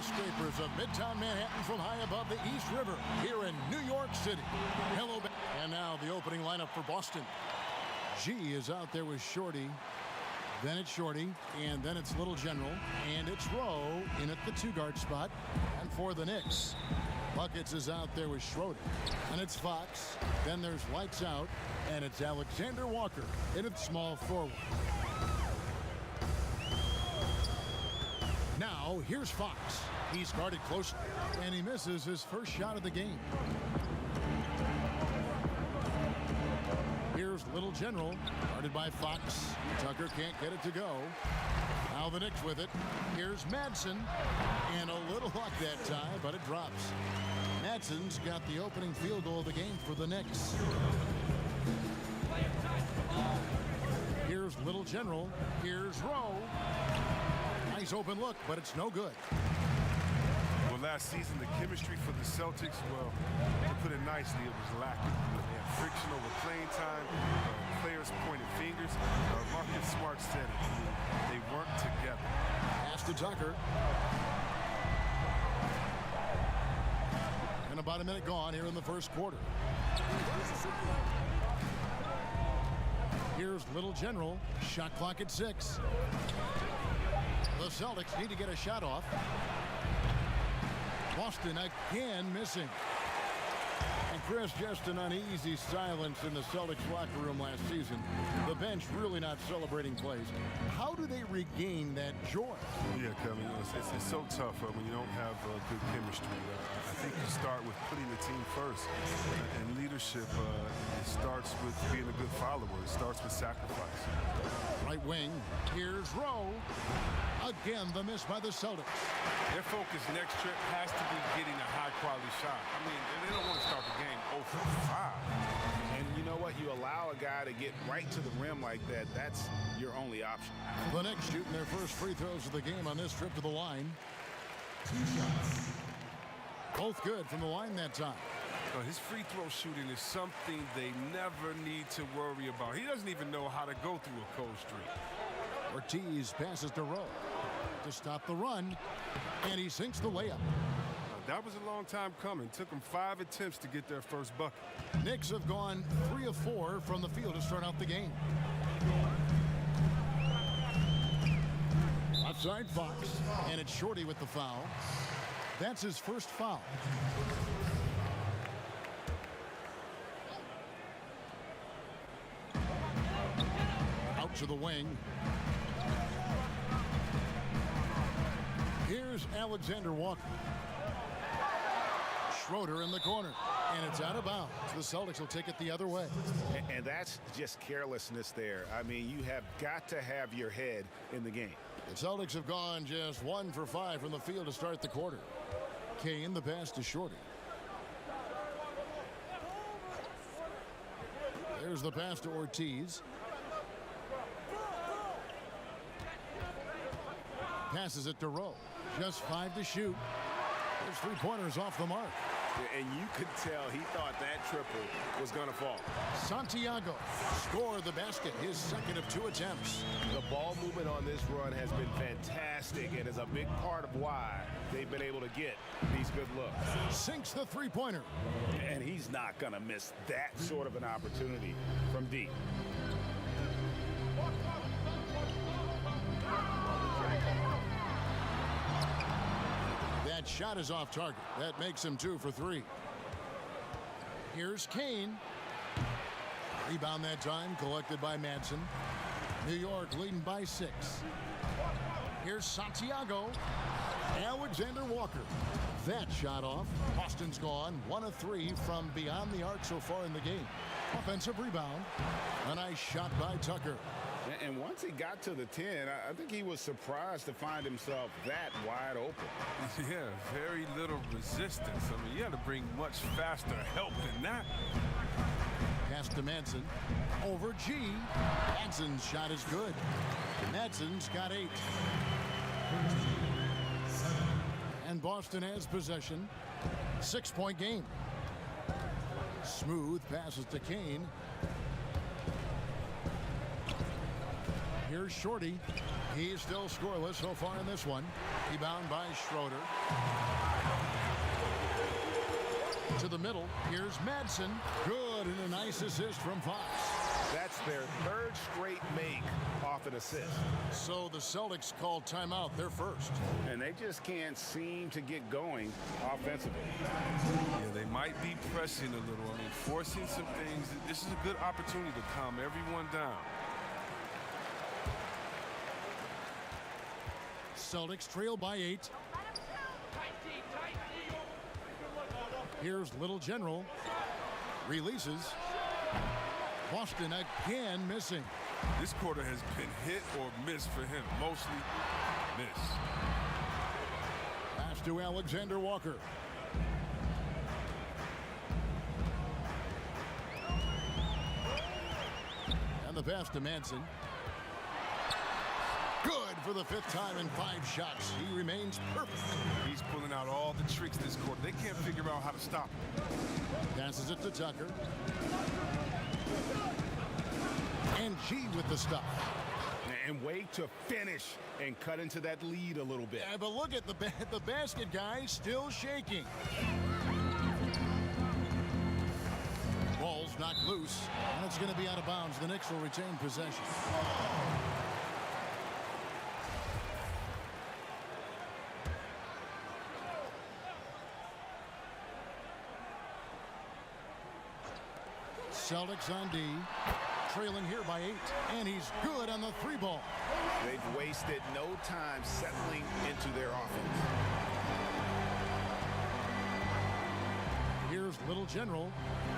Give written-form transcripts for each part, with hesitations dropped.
skyscrapers of Midtown Manhattan from high above the East River here in New York City. Hello, and now the opening lineup for Boston. G is out there with Shorty. Then it's Shorty, and then it's Little General, and it's Rowe in at the two-guard spot. And for the Knicks, Buckets is out there with Schroeder, and it's Fox. Then there's Lights Out, and it's Alexander Walker in at small forward. Now, here's Fox. He's guarded closely, and he misses his first shot of the game. Here's Little General, guarded by Fox. Tucker can't get it to go. Now the Knicks with it. Here's Madsen, and a little luck that time, but it drops. Madsen's got the opening field goal of the game for the Knicks. Here's Little General. Here's Rowe. Nice open look, but it's no good. Well, last season, the chemistry for the Celtics, well, to put it nicely, it was lacking. They had friction over playing time, players pointed fingers. Marcus Smart said it. They weren't together. Pass to Tucker. And about a minute gone here in the first quarter. Here's Little General. Shot clock at 6. The Celtics need to get a shot off. Boston again missing. And Chris, just an uneasy silence in the Celtics locker room last season. The bench really not celebrating plays. How do they regain that joy? Yeah, Kevin, it's so tough when you don't have good chemistry. I think you start with putting the team first. And leadership, it starts with being a good follower. It starts with sacrifice. Right wing, here's Rowe. Again, the miss by the Celtics. Their focus next trip has to be getting a high-quality shot. I mean, they don't want to start the game 0 for 5. And you know what? You allow a guy to get right to the rim like that, that's your only option. The Knicks shooting their first free throws of the game on this trip to the line. 2 shots. Both good from the line that time. His free throw shooting is something they never need to worry about. He doesn't even know how to go through a cold streak. Ortiz passes to Rowe to stop the run, and he sinks the layup. That was a long time coming. Took them 5 attempts to get their first bucket. Knicks have gone 3 of 4 from the field to start out the game. Outside Fox, and it's Shorty with the foul. That's his first foul. Out to the wing. Here's Alexander Walker. Schroeder in the corner, and it's out of bounds. The Celtics will take it the other way. And that's just carelessness there. I mean, you have got to have your head in the game. The Celtics have gone just 1 for 5 from the field to start the quarter. Kane, the pass to Shorty. There's the pass to Ortiz. Passes it to Rowe. Just 5 to shoot. There's 3-pointers off the mark. And you could tell he thought that triple was going to fall. Santiago scored the basket, his second of 2 attempts. The ball movement on this run has been fantastic and is a big part of why they've been able to get these good looks. Sinks the 3-pointer. And he's not going to miss that sort of an opportunity from deep. That shot is off target. That makes him 2 for 3. Here's Kane. Rebound that time collected by Madsen. New York leading by 6. Here's Santiago. Alexander Walker. That shot off. Boston's gone 1 of 3 from beyond the arc so far in the game. Offensive rebound. A nice shot by Tucker. And once he got to the 10, I think he was surprised to find himself that wide open. Yeah, very little resistance. I mean, you had to bring much faster help than that. Pass to Madsen. Over G. Madsen's shot is good. Madsen's got 8. And Boston has possession. 6-point game. Smooth passes to Kane. Here's Shorty. He's still scoreless so far in this one. Rebound by Schroeder. To the middle. Here's Madsen. Good, and a nice assist from Fox. That's their third straight make off an assist. So the Celtics called timeout, their first. And they just can't seem to get going offensively. Yeah, they might be pressing a little. I mean, forcing some things. This is a good opportunity to calm everyone down. Celtics trail by 8. Here's Little General. Releases. Boston again missing. This quarter has been hit or miss for him. Mostly miss. Pass to Alexander Walker. And the pass to Madsen. Good for the 5th time in 5 shots. He remains perfect. He's pulling out all the tricks this quarter. They can't figure out how to stop him. Passes it to Tucker. And G with the stuff. And wait to finish and cut into that lead a little bit. Yeah, but look at the basket guy still shaking. Ball's knocked loose, and it's going to be out of bounds. The Knicks will retain possession. Celtics on D, trailing here by 8, and he's good on the 3 ball. They've wasted no time settling into their offense. Here's Little General.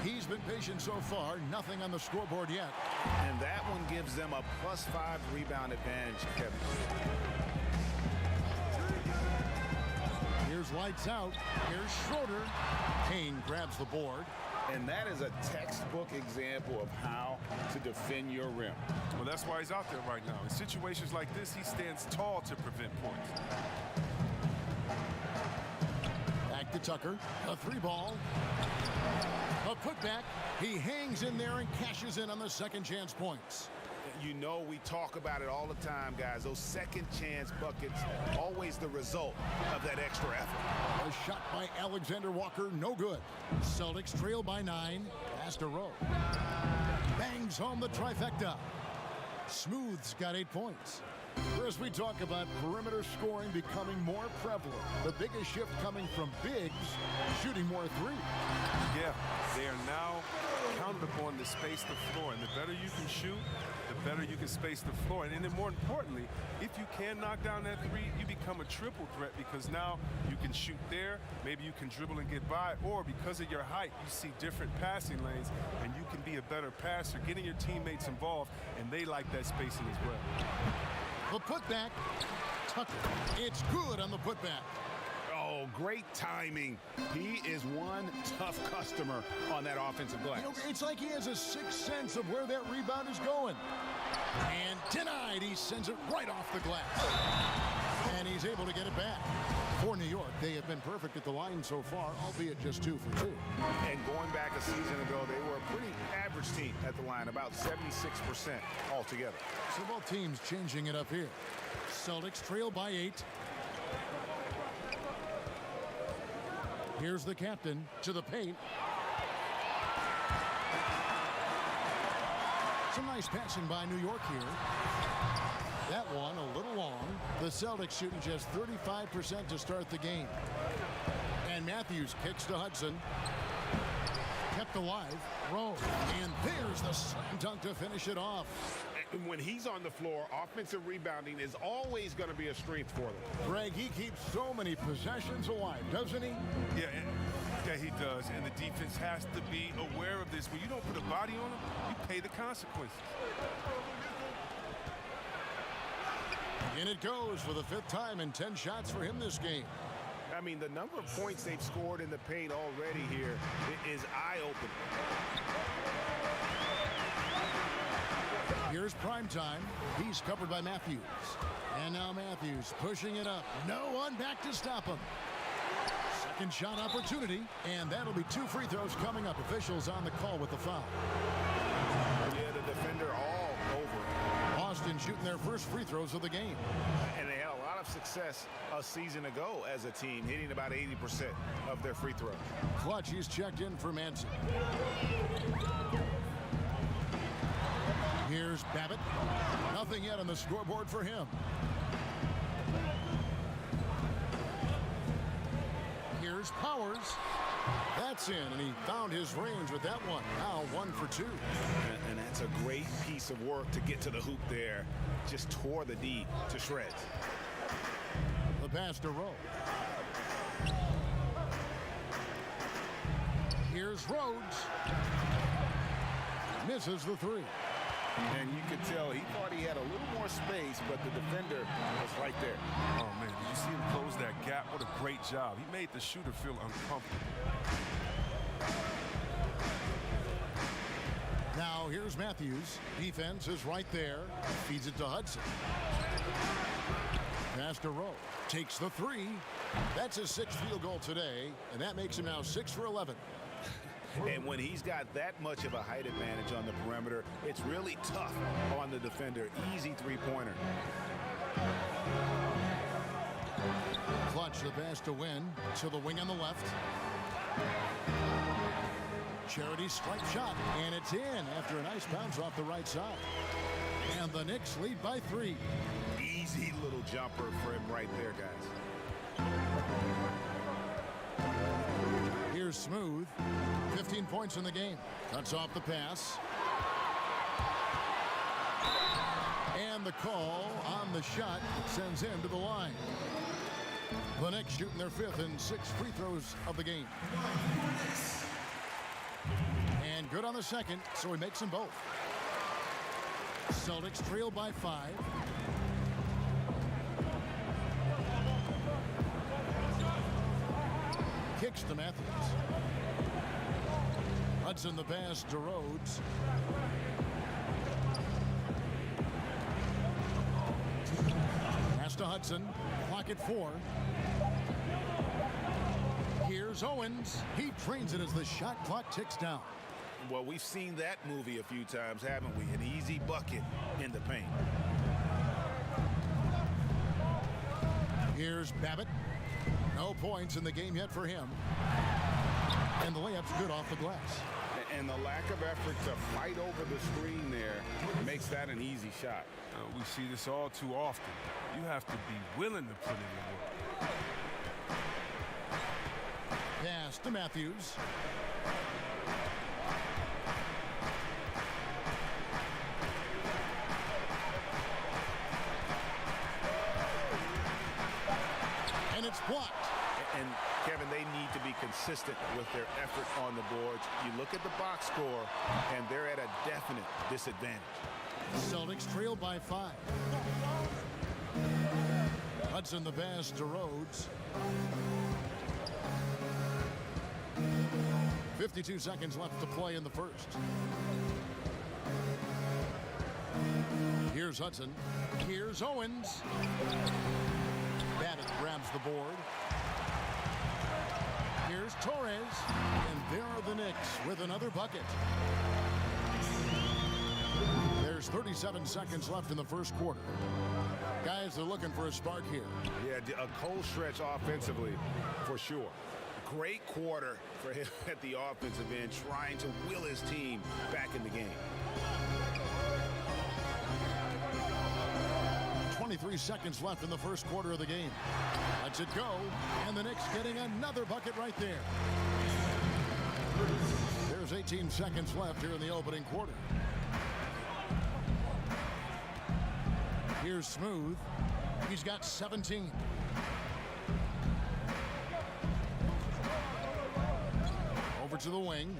He's been patient so far, nothing on the scoreboard yet. And that one gives them a +5 rebound advantage, Kevin. Here's lights out. Here's Schroeder. Kane grabs the board. And that is a textbook example of how to defend your rim. Well, that's why he's out there right now. In situations like this, he stands tall to prevent points. Back to Tucker. A 3 ball. A putback. He hangs in there and cashes in on the second chance points. You know, we talk about it all the time, guys. Those second chance buckets, always the result of that extra effort. A shot by Alexander Walker, no good. Celtics trail by 9. Pass to Rowe. Bangs home the trifecta. Smooth's got 8 points. As we talk about perimeter scoring becoming more prevalent, the biggest shift coming from bigs shooting more 3. Yeah, they are now counted upon to space the floor. And the better you can shoot, the better you can space the floor. And then more importantly, if you can knock down that 3, you become a triple threat because now you can shoot there, maybe you can dribble and get by, or because of your height, you see different passing lanes and you can be a better passer, getting your teammates involved, and they like that spacing as well. The putback. Tucker. It's good on the putback. Oh, great timing. He is one tough customer on that offensive glass. You know, it's like he has a sixth sense of where that rebound is going. And denied. He sends it right off the glass. And he's able to get it back. For New York, they have been perfect at the line so far, albeit just 2 for 2. And going back a season ago, they were a pretty average team at the line, about 76% altogether. So both teams changing it up here. Celtics trail by 8. Here's the captain to the paint. Some nice passing by New York here. That one a little long. The Celtics shooting just 35% to start the game. And Matthews kicks to Hudson. Kept alive. Rowe. And there's the slam dunk to finish it off. And when he's on the floor, offensive rebounding is always going to be a strength for them. Greg, he keeps so many possessions alive, doesn't he? Yeah, he does. And the defense has to be aware of this. When you don't put a body on him, you pay the consequences. In it goes for the 5th time and 10 shots for him this game. I mean, the number of points they've scored in the paint already here is eye-opening. Here's Primetime. He's covered by Matthews. And now Matthews pushing it up. No one back to stop him. Second shot opportunity. And that'll be 2 free throws coming up. Officials on the call with the foul. Yeah, the defender all over. Boston shooting their first free throws of the game. And they had a lot of success a season ago as a team, hitting about 80% of their free throws. Clutch, he's checked in for Manson. Here's Babbitt. Nothing yet on the scoreboard for him. Here's Powers. That's in, and he found his range with that one. Now 1 for 2. And that's a great piece of work to get to the hoop there. Just tore the D to shreds. The pass to Rowe. Here's Rhodes. Misses the 3. And you could tell he thought he had a little more space, but the defender was right there. Oh, man, did you see him close that gap? What a great job. He made the shooter feel uncomfortable. Now here's Matthews. Defense is right there. Feeds it to Hudson. Pass to Rowe. Takes the 3. That's his 6th field goal today, and that makes him now 6 for 11. And when he's got that much of a height advantage on the perimeter, it's really tough on the defender. Easy three-pointer. Clutch, the pass to win. To the wing on the left. Charity strike shot, and it's in after a nice bounce off the right side. And the Knicks lead by 3. Easy little jumper for him right there, guys. Here's Smooth. 15 points in the game. Cuts off the pass. And the call on the shot sends him to the line. The Knicks shooting their 5th and 6th free throws of the game. And good on the 2nd, so he makes them both. Celtics trail by 5. Kicks to Matthews. Hudson the pass to Rhodes. Pass to Hudson. Clock at 4. Here's Owens. He trains it as the shot clock ticks down. Well, we've seen that movie a few times, haven't we? An easy bucket in the paint. Here's Babbitt. No points in the game yet for him. And the layup's good off the glass. And the lack of effort to fight over the screen there makes that an easy shot. We see this all too often. You have to be willing to put in the work. Pass to Matthews. And it's blocked. And Kevin, they need to be consistent with their effort on the boards. You look at the box score, and they're at a definite disadvantage. Celtics trail by 5. Hudson the pass to Rhodes. 52 seconds left to play in the first. Here's Hudson. Here's Owens. Babbitt grabs the board. Here's Torres. And there are the Knicks with another bucket. There's 37 seconds left in the first quarter. Guys are looking for a spark here. Yeah, a cold stretch offensively for sure. Great quarter for him at the offensive end, trying to will his team back in the game. 23 seconds left in the first quarter of the game. Lets it go, and the Knicks getting another bucket right there. There's 18 seconds left here in the opening quarter. Here's Smooth. He's got 17. Over to the wing.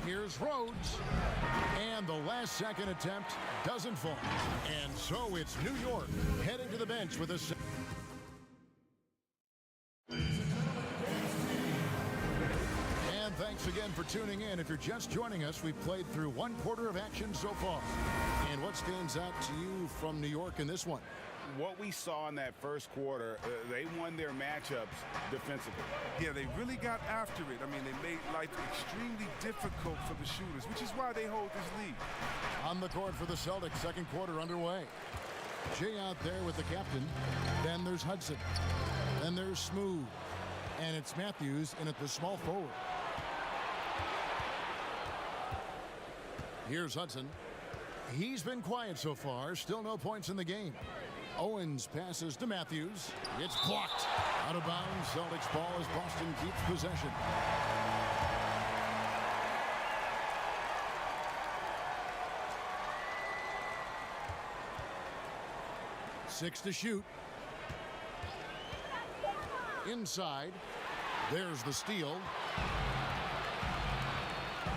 Here's Rhodes. And the last second attempt doesn't fall. And so it's New York heading to the bench with a... And thanks again for tuning in. If you're just joining us, we've played through one quarter of action so far. And what stands out to you from New York in this one? what we saw in that first quarter, they won their matchups defensively. Yeah, they really got after it. I mean, they made life extremely difficult for the shooters, which is why they hold this lead. On the court for the Celtics, second quarter underway. Jay out there with the captain. Then there's Hudson. Then there's Smooth. And it's Matthews in at the small forward. Here's Hudson. He's been quiet so far. Still no points in the game. Owens passes to Matthews. It's blocked. Out of bounds. Celtics ball as Boston keeps possession. Six to shoot. Inside. There's the steal.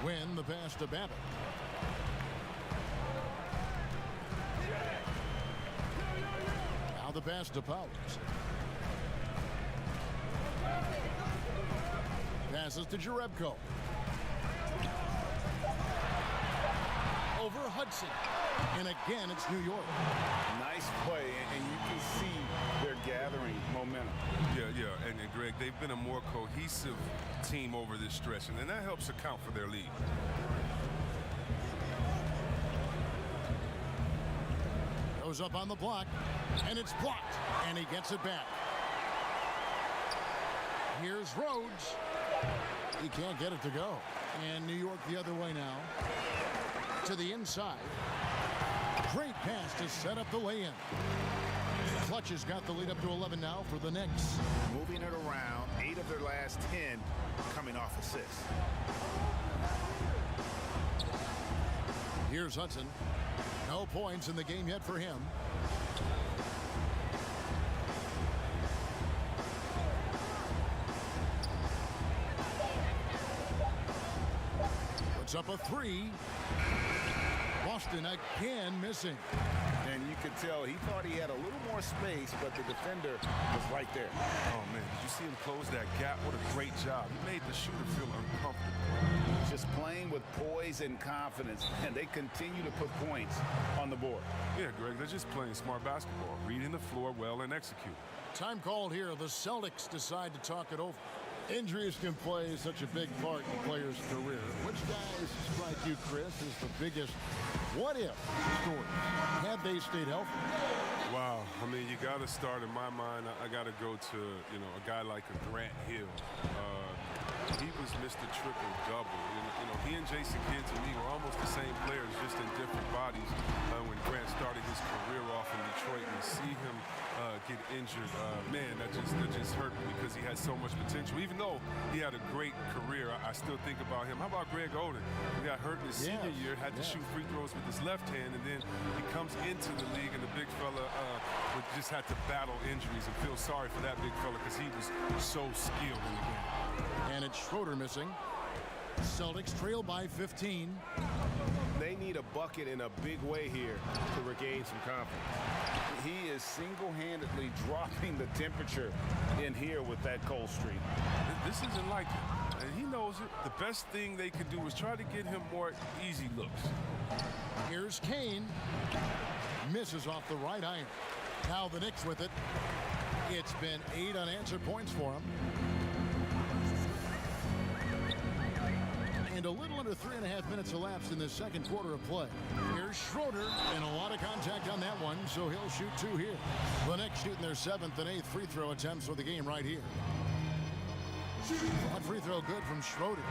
Win the pass to Babbitt. Now the pass to Powers. Passes to Jerebko. Over Hudson. And again, it's New York. Nice play, and you can see they're gathering momentum. Yeah, and Greg, they've been a more cohesive team over this stretch, and that helps account for their lead. Goes up on the block, and it's blocked, and he gets it back. Here's Rhodes. He can't get it to go. And New York the other way now. To the inside. Great pass to set up the lay-in. Clutch has got the lead up to 11 now for the Knicks. Moving it around, 8 of their last 10 coming off assists. Here's Hudson. No points in the game yet for him. Puts up a three. Boston again missing. And you could tell he thought he had a little more space, but the defender was right there. Oh, man, did you see him close that gap? What a great job. He made the shooter feel uncomfortable. Just playing with poise and confidence, and they continue to put points on the board. Yeah, Greg, they're just playing smart basketball, reading the floor well and executing. Time called here. The Celtics decide to talk it over. Injuries can play such a big part in a player's career. Which guys strike you, Chris, as the biggest what-if story had they stayed healthy? Wow. I mean, you got to start, in my mind, I got to go to, a guy like a Grant Hill. He was Mr. Triple-Double. He and Jason Kidd, to me, were almost the same players, just in different bodies. When Grant started his career off in Detroit, and see him get injured, man, that just hurt me because he had so much potential. Even though he had a great career, I still think about him. How about Greg Oden? He got hurt in his senior year, had to shoot free throws with his left hand, and then he comes into the league, and the big fella just had to battle injuries, and feel sorry for that big fella because he was so skilled in the game. And it's Schroeder missing. Celtics trail by 15. They need a bucket in a big way here to regain some confidence. He is single-handedly dropping the temperature in here with that cold streak. This isn't like him, and he knows it. The best thing they could do is try to get him more easy looks. Here's Kane. Misses off the right iron. Now the Knicks with it. It's been 8 unanswered points for him. And a little under 3.5 minutes elapsed in the second quarter of play. Here's Schroeder, and a lot of contact on that one, so he'll shoot 2 here. The Knicks shooting their 7th and 8th free throw attempts for the game right here. One free throw good from Schroeder.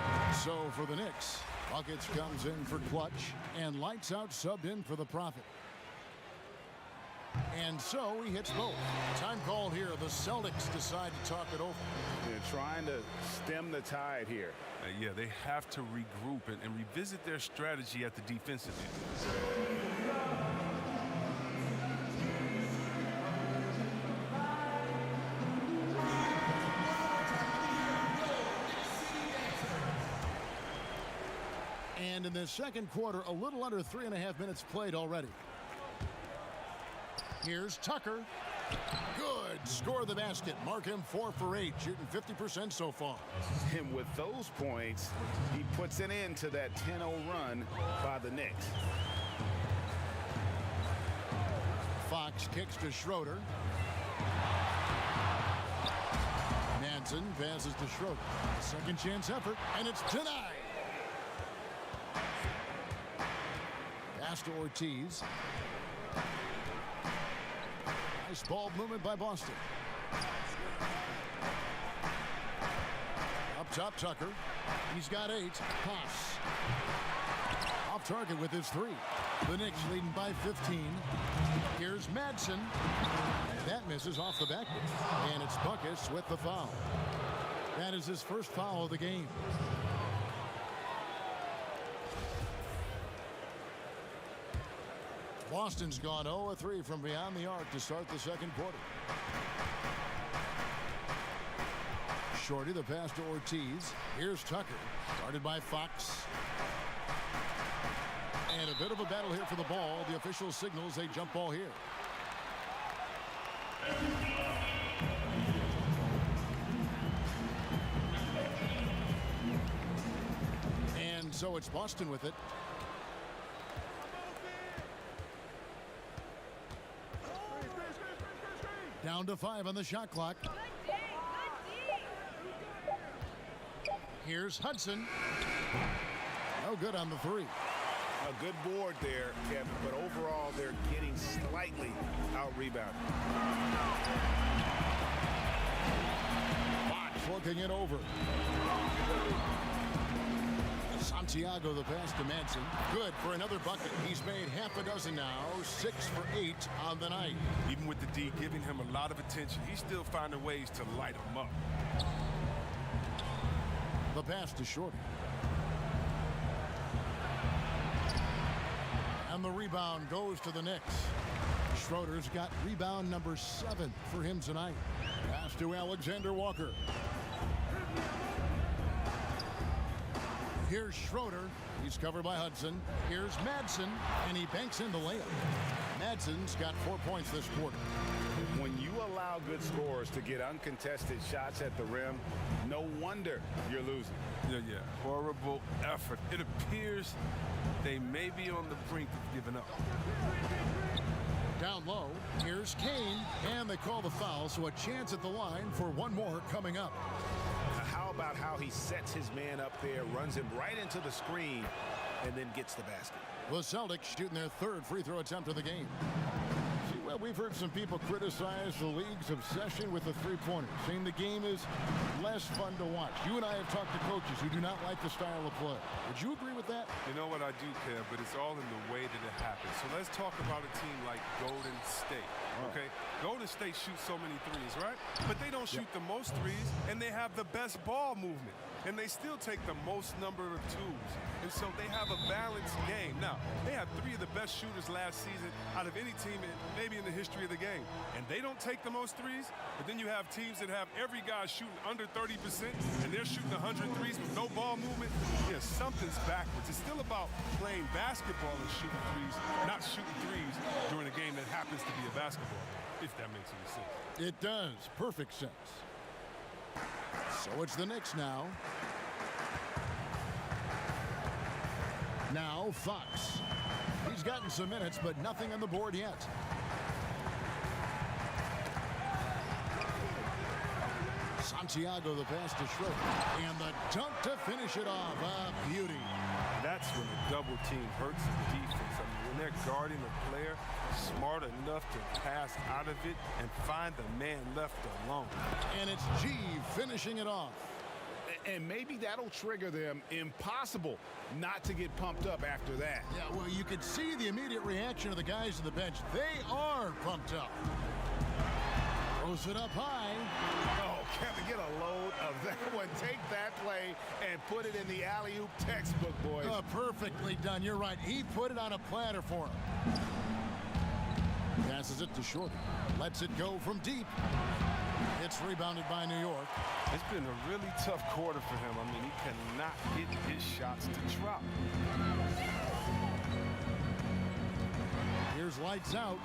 So for the Knicks, Buckets comes in for Clutch, and Lights Out subbed in for the Prophet. And so he hits both. Time called here. The Celtics decide to talk it over. They're trying to stem the tide here. Yeah, they have to regroup and revisit their strategy at the defensive end. And in the second quarter, a little under 3.5 minutes played already. Here's Tucker. Good. Score the basket. Mark him 4 for 8, shooting 50% so far. And with those points, he puts an end to that 10-0 run by the Knicks. Fox Fox kicks to Schroeder. Manson passes to Schroeder. Second chance effort, and it's denied. Pass to Ortiz. Nice ball movement by Boston. Up top, Tucker. He's got 8. Pass. Off target with his 3. The Knicks leading by 15. Here's Madsen. That misses off the backboard. And it's Buckets with the foul. That is his first foul of the game. Boston's gone 0-3 from beyond the arc to start the second quarter. Shorty, the pass to Ortiz. Here's Tucker. Guarded by Fox. And a bit of a battle here for the ball. The official signals a jump ball here. And so it's Boston with it. Down to 5 on the shot clock. Here's Hudson. No good on the 3. A good board there, Kevin, but overall they're getting slightly out-rebounded. Fox looking it over. Santiago the pass to Manson. Good for another bucket. He's made half a dozen now. 6 for 8 on the night. Even with the D giving him a lot of attention, he's still finding ways to light him up. The pass to Shorty. And the rebound goes to the Knicks. Schroeder's got rebound number 7 for him tonight. Pass to Alexander Walker. Here's Schroeder. He's covered by Hudson. Here's Madsen, and he banks in the layup. Madsen's got 4 points this quarter. When you allow good scorers to get uncontested shots at the rim, no wonder you're losing. Yeah. Horrible effort. It appears they may be on the brink of giving up. Down low, here's Kane, and they call the foul, so a chance at the line for one more coming up. How about how he sets his man up there, runs him right into the screen, and then gets the basket? The Celtics shooting their 3rd free throw attempt of the game. Well, we've heard some people criticize the league's obsession with the three-pointer, saying the game is less fun to watch. You and I have talked to coaches who do not like the style of play. Would you agree with that? You know what, I do care, but it's all in the way that it happens. So let's talk about a team like Golden State, okay? Golden State shoots so many threes, right? But they don't shoot the most threes, and they have the best ball movement. And they still take the most number of twos. And so they have a balanced game. Now, they have 3 of the best shooters last season out of any team maybe in the history of the game. And they don't take the most threes, but then you have teams that have every guy shooting under 30%, and they're shooting 100 threes with no ball movement. Yeah, something's backwards. It's still about playing basketball and shooting threes, not shooting threes during a game that happens to be a basketball, if that makes any sense. It does. Perfect sense. So it's the Knicks now. Now Fox. He's gotten some minutes, but nothing on the board yet. Santiago the pass to Schroeder. And the dunk to finish it off. A beauty. That's when the double team hurts the defense. I mean, when they're guarding a player smart enough to pass out of it and find the man left alone. And it's G finishing it off. And maybe that'll trigger them. Impossible not to get pumped up after that. Yeah, well, you could see the immediate reaction of the guys on the bench. They are pumped up. Throws it up high. Oh, Kevin, get a load of that one. Take that play and put it in the alley-oop textbook, boys. Perfectly done. You're right. He put it on a platter for him. Passes it to Shorty. Lets it go from deep. It's rebounded by New York. It's been a really tough quarter for him. I mean, he cannot get his shots to drop. Here's lights out.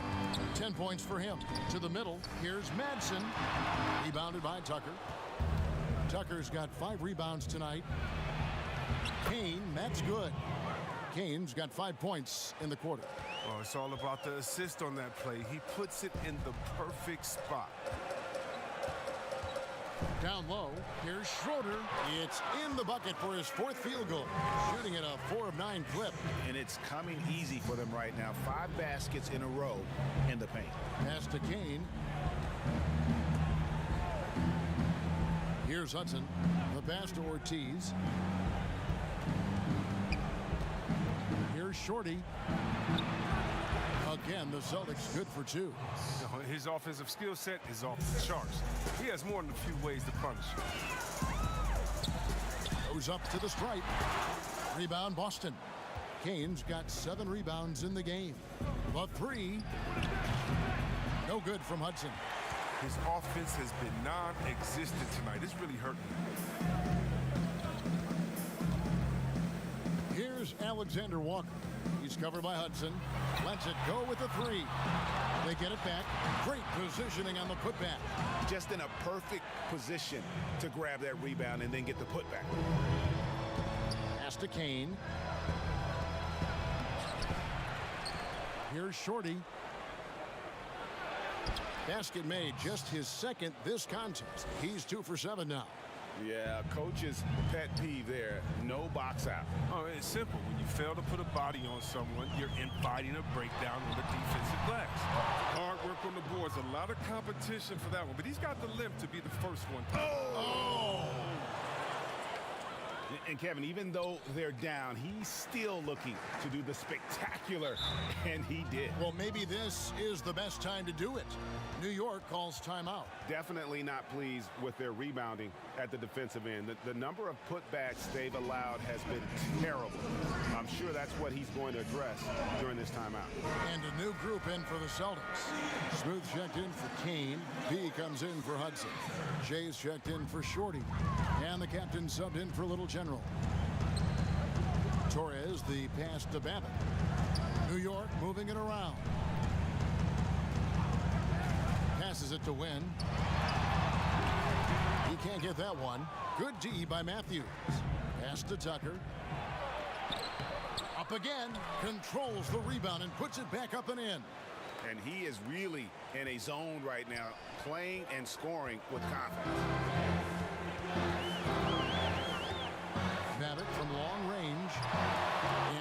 10 points for him. To the middle. Here's Madsen. Rebounded by Tucker. Tucker's got 5 rebounds tonight. Kane, that's good. Kane's got 5 points in the quarter. Well, it's all about the assist on that play. He puts it in the perfect spot. Down low, here's Schroeder. It's in the bucket for his 4th field goal, shooting at a 4 of 9 clip. And it's coming easy for them right now. 5 baskets in a row in the paint. Pass to Kane. Here's Hudson. The pass to Ortiz. Here's Shorty. Again, the Celtics good for 2. His offensive skill set is off the charts. He has more than a few ways to punish. Goes up to the stripe. Rebound Boston. Kane's got 7 rebounds in the game. The 3. No good from Hudson. His offense has been non-existent tonight. It's really hurting him. Here's Alexander Walker. He's covered by Hudson. Lets it go with the 3. They get it back. Great positioning on the putback. Just in a perfect position to grab that rebound and then get the putback. Pass to Kane. Here's Shorty. Basket made, just his 2nd this contest. He's 2 for 7 now. Yeah, coach's pet peeve there. No box out. Oh, it's simple. When you fail to put a body on someone, you're inviting a breakdown on the defensive glass. Hard work on the boards. A lot of competition for that one, but he's got the limp to be the first one. Oh! And Kevin, even though they're down, he's still looking to do the spectacular, and he did. Well, maybe this is the best time to do it. New York calls timeout. Definitely not pleased with their rebounding at the defensive end. The number of putbacks they've allowed has been terrible. I'm sure that's what he's going to address during this timeout. And a new group in for the Celtics. Smooth checked in for Kane. B comes in for Hudson. Jay's checked in for Shorty. And the captain subbed in for Little General. Torres, the pass to Babbitt. New York moving it around. Passes it to Wynn. He can't get that one. Good D by Matthews. Pass to Tucker. Up again. Controls the rebound and puts it back up and in. And he is really in a zone right now, playing and scoring with confidence. Babbitt from long range.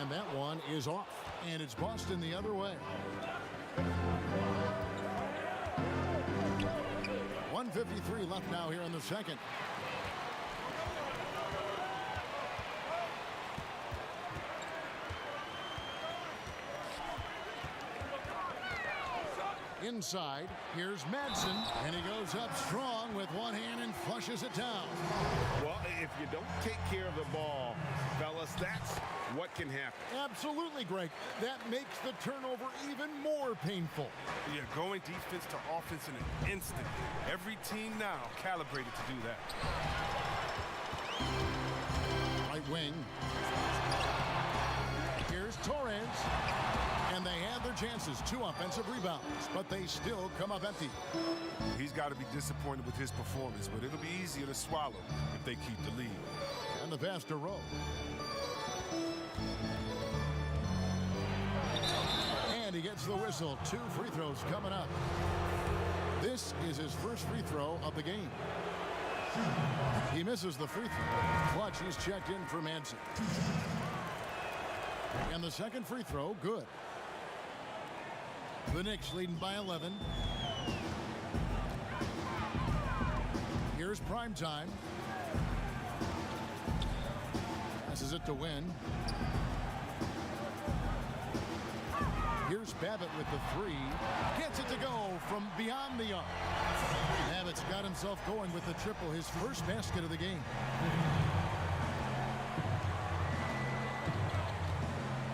And that one is off. And it's Boston the other way. 1:53 left now here in the second. Inside, here's Madsen, and he goes up strong with one hand and flushes it down. Well, if you don't take care of the ball, fellas, that's what can happen. Absolutely, Greg. That makes the turnover even more painful. Yeah, going defense to offense in an instant. Every team now calibrated to do that. Right wing. Here's Torres. And they had their chances. 2 offensive rebounds, but they still come up empty. He's got to be disappointed with his performance, but it'll be easier to swallow if they keep the lead. And the pass to Rowe. And he gets the whistle. 2 free throws coming up. This is his first free throw of the game. He misses the free throw. Clutch, he's checked in for Manson. And the second free throw, good. The Knicks leading by 11. Here's prime time. Passes it to Wynn. Here's Babbitt with the 3. Gets it to go from beyond the arc. Babbitt's got himself going with the triple, his first basket of the game.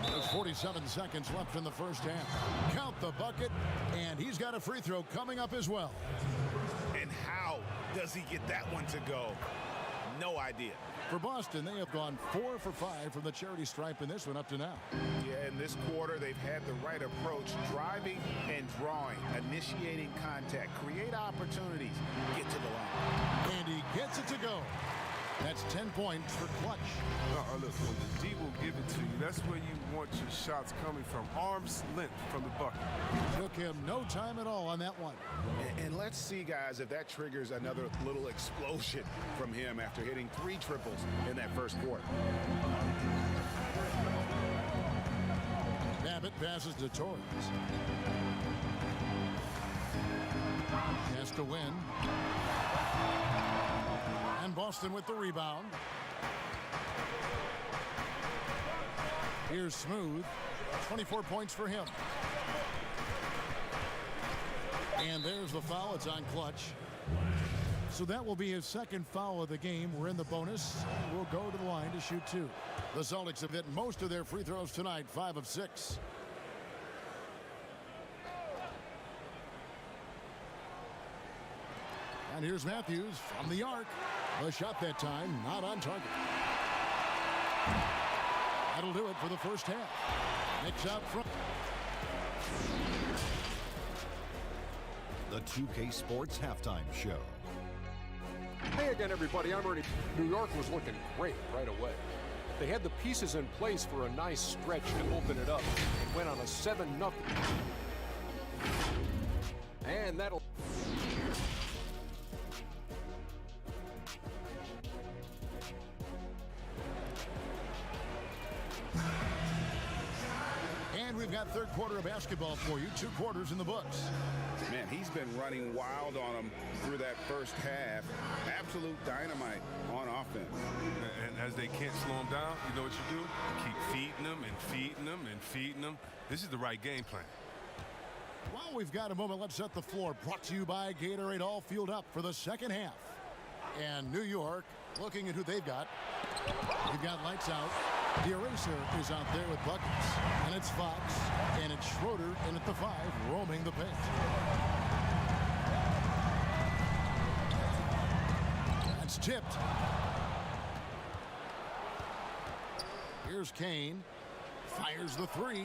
There's 47 seconds left in the first half. Count the bucket, and he's got a free throw coming up as well. And how does he get that one to go? No idea. For Boston, they have gone 4 for 5 from the charity stripe in this one up to now. Yeah, in this quarter, they've had the right approach, driving and drawing, initiating contact, create opportunities, get to the line. And he gets it to go. That's 10 points for Clutch. Look, when the D will give it to you, that's where you want your shots coming from. Arm's length from the bucket. Took him no time at all on that one. And let's see, guys, if that triggers another little explosion from him after hitting 3 triples in that first quarter. Babbitt passes to Torres. Has to win. And Boston with the rebound. Here's Smooth. 24 points for him. And there's the foul. It's on Clutch. So that will be his second foul of the game. We're in the bonus. We'll go to the line to shoot 2. The Celtics have hit most of their free throws tonight, 5 of 6. And here's Matthews from the arc. A shot that time, not on target. That'll do it for the first half. Knicks out front. The 2K Sports Halftime Show. Hey again, everybody. I'm Ernie. New York was looking great right away. They had the pieces in place for a nice stretch to open it up and went on a 7-0. And that'll... And we've got third quarter of basketball for you. 2 quarters in the books. Man, he's been running wild on them through that first half. Absolute dynamite on offense. And as they can't slow him down, you know what you do? Keep feeding them and feeding them and feeding them. This is the right game plan. Well, we've got a moment. Let's set the floor. Brought to you by Gatorade. All fueled up for the second half. And New York looking at who they've got. You've got lights out. The eraser is out there with buckets. And it's Fox. And it's Schroeder in at the 5, roaming the paint. That's tipped. Here's Kane. Fires the 3.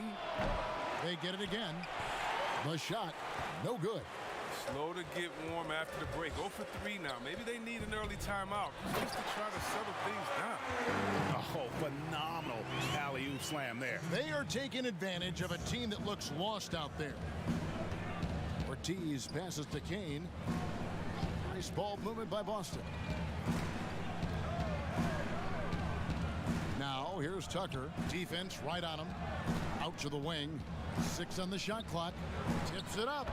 They get it again. The shot, no good. Slow to get warm after the break. 0 for 3 now. Maybe they need an early timeout just to try to settle things down. Oh, phenomenal alley-oop slam there. They are taking advantage of a team that looks lost out there. Ortiz passes to Kane. Nice ball movement by Boston. Now, here's Tucker. Defense right on him. Out to the wing. 6 on the shot clock. Tips it up.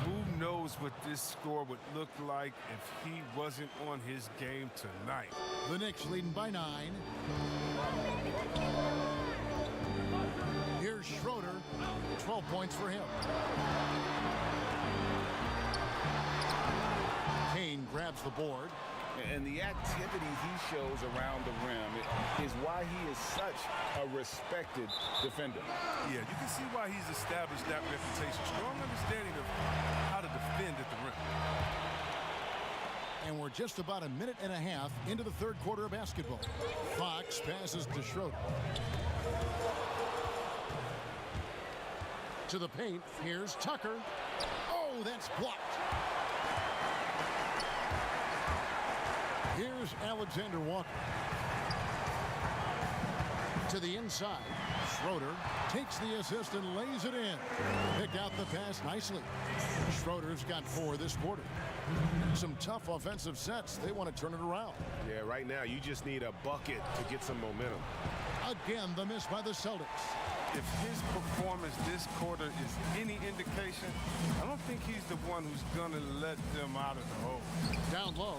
Who knows what this score would look like if he wasn't on his game tonight. The Knicks leading by 9. Here's Schroeder. 12 points for him. Kane grabs the board. And the activity he shows around the rim is why he is such a respected defender. Yeah, you can see why he's established that reputation. Strong understanding of how to defend at the rim. And we're just about a minute and a half into the third quarter of basketball. Fox passes to Schroeder. To the paint, here's Tucker. Oh, that's blocked. Here's Alexander Walker. To the inside. Schroeder takes the assist and lays it in. Picked out the pass nicely. Schroeder's got 4 this quarter. Some tough offensive sets. They want to turn it around. Yeah, right now you just need a bucket to get some momentum. Again, the miss by the Celtics. If his performance this quarter is any indication, I don't think he's the one who's going to let them out of the hole. Down low.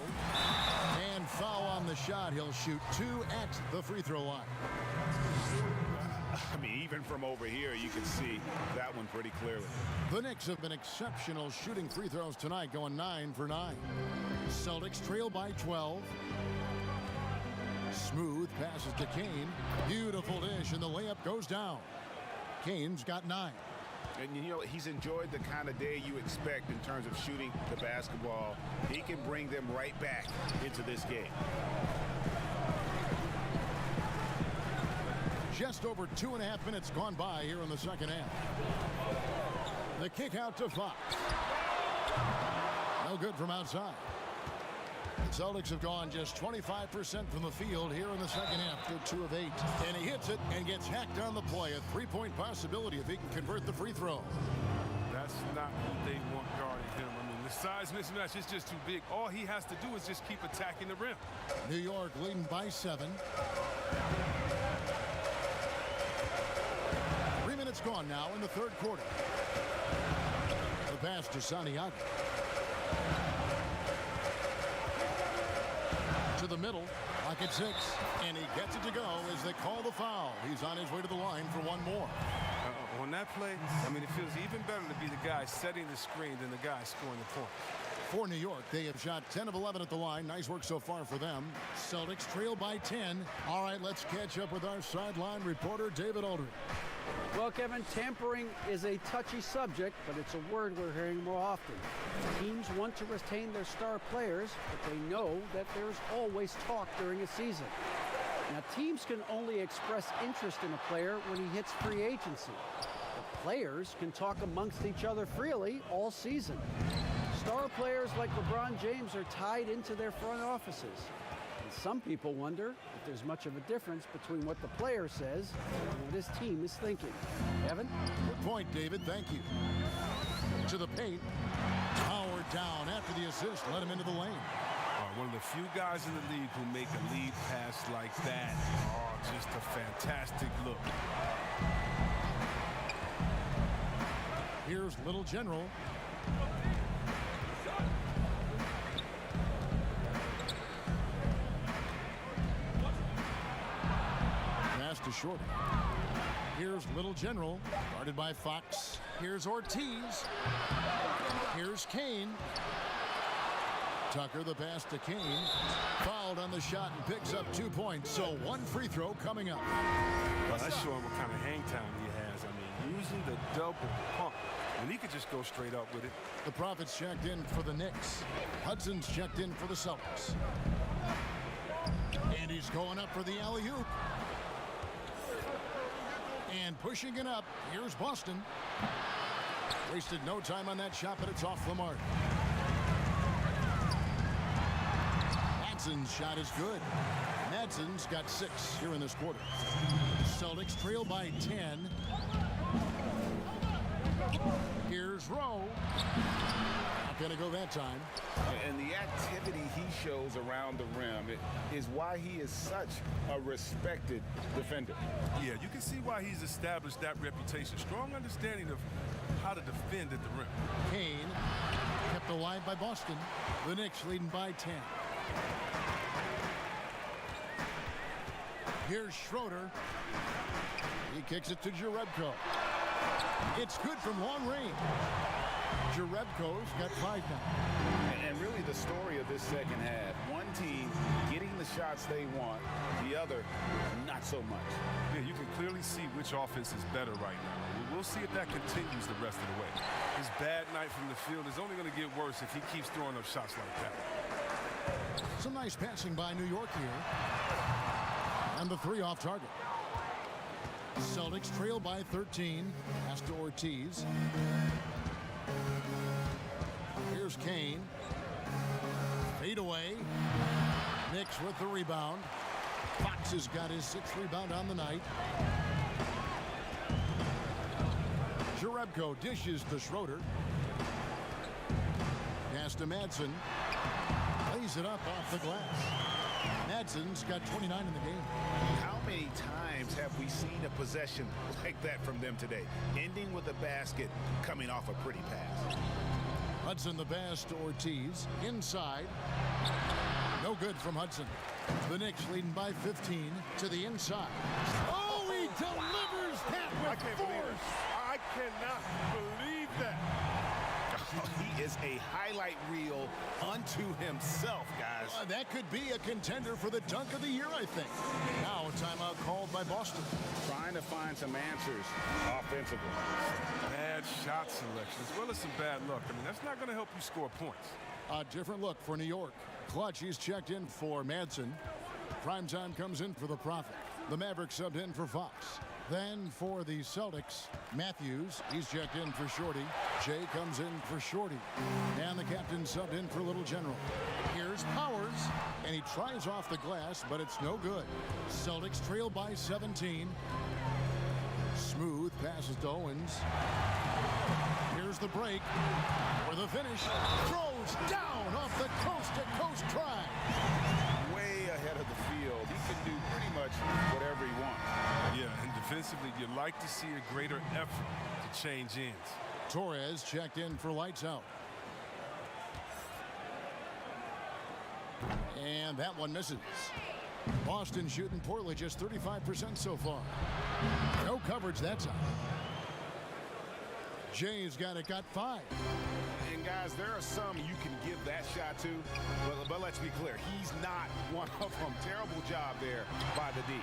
And foul on the shot. He'll shoot 2 at the free throw line. I mean, even from over here, you can see that one pretty clearly. The Knicks have been exceptional shooting free throws tonight, going 9 for 9. Celtics trail by 12. Smooth passes to Kane. Beautiful dish, and the layup goes down. Kane's got 9. And, you know, he's enjoyed the kind of day you expect in terms of shooting the basketball. He can bring them right back into this game. Just over 2.5 minutes gone by here in the second half. The kick out to Fox. No good from outside. Celtics have gone just 25% from the field here in the second half. They're 2 of 8. And he hits it and gets hacked on the play. A three-point possibility if he can convert the free throw. That's not who they want guarding him. I mean, the size mismatch is just too big. All he has to do is just keep attacking the rim. New York leading by 7. 3 minutes gone now in the third quarter. The pass to Santiago. To the middle, pocket 6, and he gets it to go as they call the foul. He's on his way to the line for one more. On that play, I mean, it feels even better to be the guy setting the screen than the guy scoring the point. For New York, they have shot 10 of 11 at the line. Nice work so far for them. Celtics trail by 10. All right, let's catch up with our sideline reporter, David Aldridge. Well, Kevin, tampering is a touchy subject, but it's a word we're hearing more often. Teams want to retain their star players, but they know that there's always talk during a season. Now, teams can only express interest in a player when he hits free agency. The players can talk amongst each other freely all season. Star players like LeBron James are tied into their front offices. And some people wonder if there's much of a difference between what the player says and what his team is thinking. Evan? Good point, David. Thank you. To the paint. Howard down after the assist. Let him into the lane. One of the few guys in the league who make a lead pass like that. Oh, just a fantastic look. Here's Little General. Pass to Shorty. Here's Little General, guarded by Fox. Here's Ortiz. Here's Kane. Tucker, the pass to Kane. Fouled on the shot and picks up 2 points. So one free throw coming up. Well, that's showing what kind of hang time he has. I mean, using the double pump. And he could just go straight up with it. The Profits checked in for the Knicks. Hudson's checked in for the Celtics. And he's going up for the alley-oop. And pushing it up. Here's Boston. Wasted no time on that shot, but it's off the mark. Madson's shot is good. Madson's got 6 here in this quarter. Celtics trail by 10. Here's Rowe. Not going to go that time. And the activity he shows around the rim is why he is such a respected defender. Yeah, you can see why he's established that reputation. Strong understanding of how to defend at the rim. Kane kept alive by Boston. The Knicks leading by 10. Here's Schroeder. He kicks it to Jerebko. It's good from long range. Jerebko's got 5 now. And really the story of this second half, one team getting the shots they want, the other not so much. Yeah, you can clearly see which offense is better right now. We'll see if that continues the rest of the way. His bad night from the field is only going to get worse if he keeps throwing up shots like that. Some nice passing by New York here. And the 3 off target. Celtics trail by 13. Pass to Ortiz. Here's Kane. Fade away. Knicks with the rebound. Fox has got his 6th rebound on the night. Jerebko dishes to Schroeder. Pass to Madsen. Lays it up off the glass. Madsen's got 29 in the game. How many times have we seen a possession like that from them today? Ending with a basket, coming off a pretty pass. Hudson the pass to Ortiz. Inside. No good from Hudson. The Knicks leading by 15 to the inside. Oh, he delivers that with force. I cannot believe that. He is a highlight reel unto himself, guys. That could be a contender for the dunk of the year, I think. Now a timeout called by Boston. Trying to find some answers offensively. Bad shot selection as well as some bad luck. I mean, that's not going to help you score points. A different look for New York. Clutch, he's checked in for Madsen. Primetime comes in for the Prophet. The Mavericks subbed in for Fox. Then for the Celtics, Matthews, he's checked in for Shorty. Jay comes in for Shorty. And the captain subbed in for Little General. Here's Powers, and he tries off the glass, but it's no good. Celtics trail by 17. Smooth passes to Owens. Here's the break. For the finish, throws down off the coast-to-coast try. Way ahead of the field. He can do pretty much whatever he wants. Yeah, and defensively, you'd like to see a greater effort to change ends. Torres checked in for lights out. And that one misses. Boston shooting poorly, just 35% so far. No coverage that time. Jay's got 5. And guys, there are some you can give that shot to, but let's be clear, he's not one of them. Terrible job there by the D.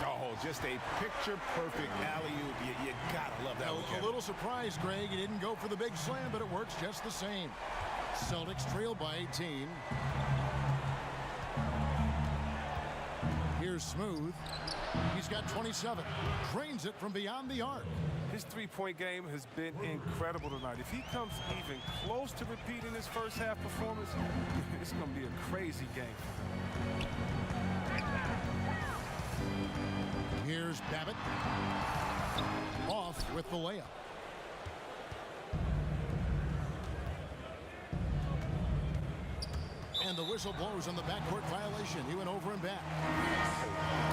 Oh, just a picture-perfect alley-oop. You gotta love that one, A little surprised, Greg. He didn't go for the big slam, but it works just the same. Celtics trail by 18. Here's Smooth. He's got 27. Drains it from beyond the arc. His three-point game has been incredible tonight. If he comes even close to repeating his first half performance, it's going to be a crazy game for him. Here's Babbitt. Off with the layup. And the whistle blows on the backcourt violation. He went over and back.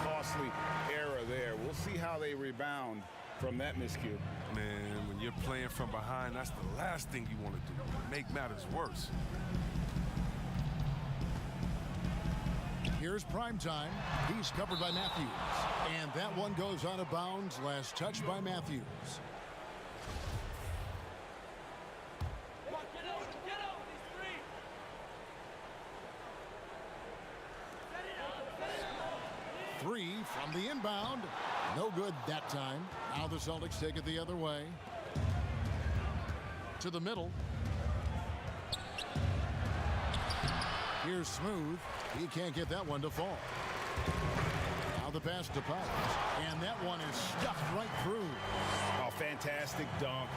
Costly error there. We'll see how they rebound from that miscue. Man, when you're playing from behind, that's the last thing you want to do. Make matters worse. Here's Primetime. He's covered by Matthews. And that one goes out of bounds. Last touch by Matthews. Three from the inbound. No good that time. Now the Celtics take it the other way. To the middle. Here's Smooth. He can't get that one to fall. Now the pass to Powers. And that one is stuffed right through. Oh, fantastic dunk.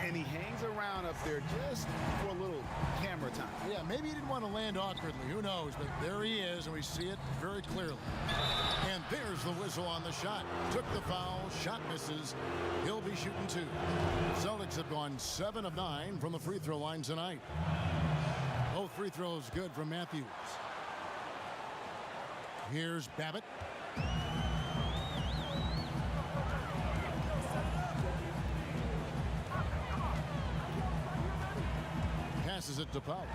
And he hangs around up there just for a little camera time. Yeah, maybe he didn't want to land awkwardly. Who knows? But there he is, and we see it very clearly. And there's the whistle on the shot. Took the foul. Shot misses. He'll be shooting 2. Celtics have gone 7 of 9 from the free throw line tonight. Both free throws good from Matthews. Here's Babbitt. Passes it to Powers.